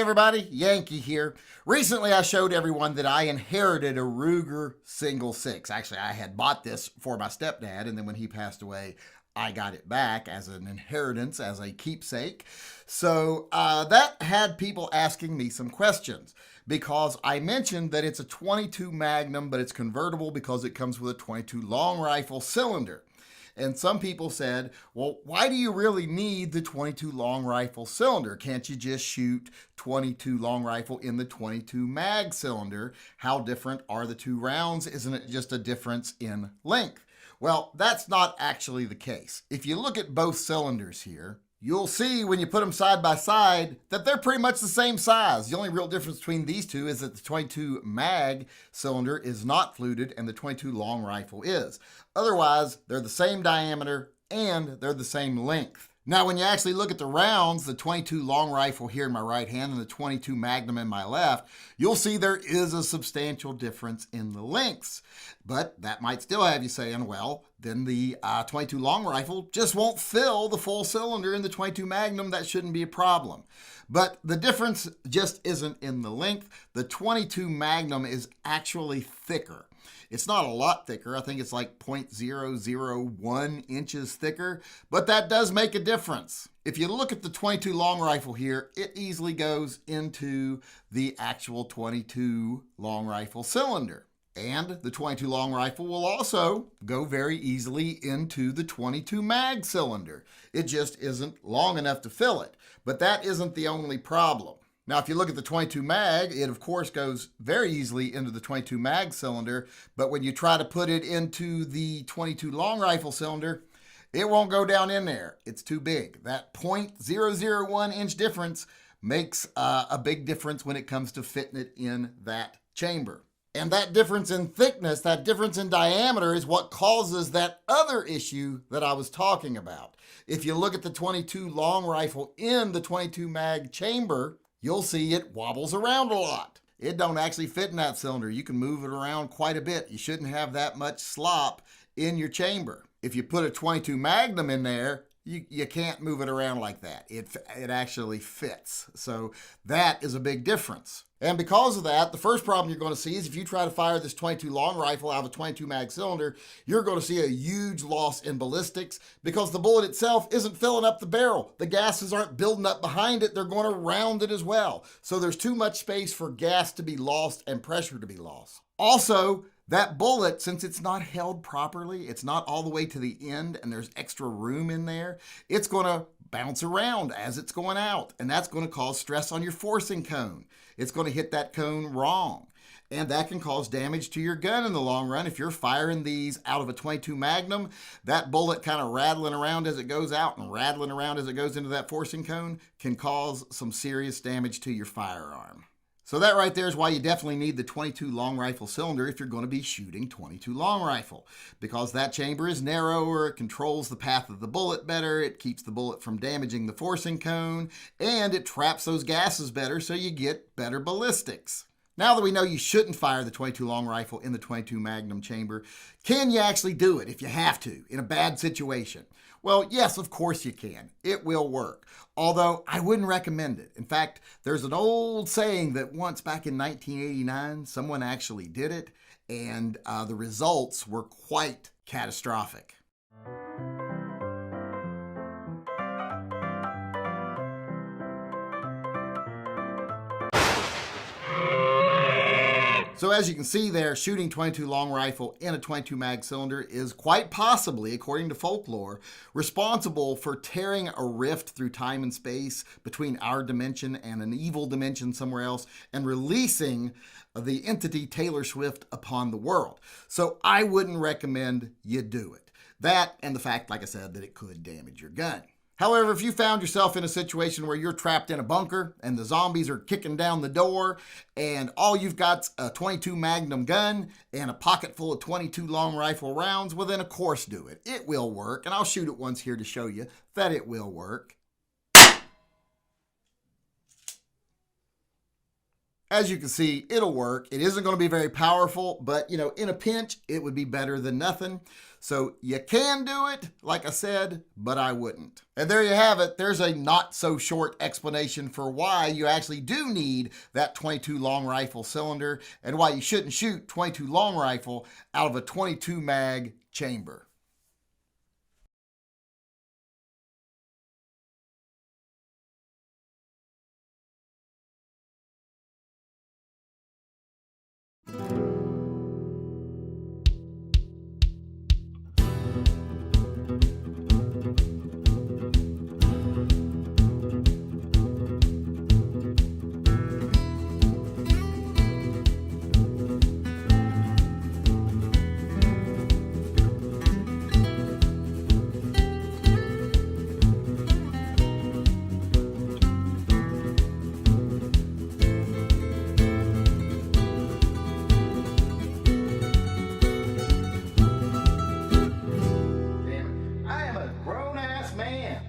everybody, Yankee here. Recently I showed everyone that I inherited a Ruger single six. Actually, I had bought this for my stepdad, and then when he passed away, I got it back as an inheritance, as a keepsake. So that had people asking me some questions because I mentioned that it's a 22 Magnum, but it's convertible because it comes with a 22 long rifle cylinder. And some people said, well, why do you really need the 22 long rifle cylinder? Can't you just shoot 22 long rifle in the 22 mag cylinder? How different are the two rounds? Isn't it just a difference in length? Well, that's not actually the case. If you look at both cylinders here, you'll see when you put them side by side that they're pretty much the same size. The only real difference between these two is that the 22 mag cylinder is not fluted and the 22 long rifle is. Otherwise, they're the same diameter and they're the same length. Now, when you actually look at the rounds, the 22 long rifle here in my right hand and the 22 Magnum in my left, you'll see there is a substantial difference in the lengths. But that might still have you saying, well, then the 22 long rifle just won't fill the full cylinder in the 22 Magnum. That shouldn't be a problem. But the difference just isn't in the length. The 22 Magnum is actually thicker. It's not a lot thicker. I think it's like 0.001 inches thicker, but that does make a difference. If you look at the 22 long rifle here, it easily goes into the actual 22 long rifle cylinder. And the 22 long rifle will also go very easily into the 22 mag cylinder. It just isn't long enough to fill it. But that isn't the only problem. Now, if you look at the 22 mag, it of course goes very easily into the 22 mag cylinder, but when you try to put it into the 22 long rifle cylinder, it won't go down in there. It's too big. That 0.001 inch difference makes a big difference when it comes to fitting it in that chamber. And that difference in thickness, that difference in diameter is what causes that other issue that I was talking about. If you look at the 22 long rifle in the 22 mag chamber, you'll see it wobbles around a lot. It don't actually fit in that cylinder. You can move it around quite a bit. You shouldn't have that much slop in your chamber. If you put a 22 Magnum in there, you can't move it around like that. It actually fits. So that is a big difference. And because of that, the first problem you're going to see is if you try to fire this 22 long rifle out of a 22 mag cylinder, you're going to see a huge loss in ballistics because the bullet itself isn't filling up the barrel. The gases aren't building up behind it. They're going to round it as well. So there's too much space for gas to be lost and pressure to be lost. Also, that bullet, since it's not held properly, it's not all the way to the end and there's extra room in there, it's going to bounce around as it's going out. And that's going to cause stress on your forcing cone. It's going to hit that cone wrong. And that can cause damage to your gun in the long run. If you're firing these out of a 22 Magnum, that bullet kind of rattling around as it goes out and rattling around as it goes into that forcing cone can cause some serious damage to your firearm. So that right there is why you definitely need the 22 long rifle cylinder if you're going to be shooting 22 long rifle, because that chamber is narrower, it controls the path of the bullet better, it keeps the bullet from damaging the forcing cone, and it traps those gases better so you get better ballistics. Now that we know you shouldn't fire the 22 long rifle in the 22 Magnum chamber, can you actually do it if you have to in a bad situation? Well, yes, of course you can. It will work. Although I wouldn't recommend it. In fact, there's an old saying that once back in 1989, someone actually did it, and the results were quite catastrophic. So as you can see there, shooting 22 long rifle in a 22 mag cylinder is quite possibly, according to folklore, responsible for tearing a rift through time and space between our dimension and an evil dimension somewhere else and releasing the entity Taylor Swift upon the world. So I wouldn't recommend you do it. That and the fact, like I said, that it could damage your gun. However, if you found yourself in a situation where you're trapped in a bunker and the zombies are kicking down the door and all you've got's a 22 Magnum gun and a pocket full of 22 long rifle rounds, well then of course do it. It will work, and I'll shoot it once here to show you that it will work. as you can see, it'll work. It isn't going to be very powerful, but you know, in a pinch, it would be better than nothing. So you can do it, like I said, but I wouldn't. And there you have it. There's a not so short explanation for why you actually do need that 22 long rifle cylinder and why you shouldn't shoot 22 long rifle out of a 22 mag chamber. I am a grown-ass man.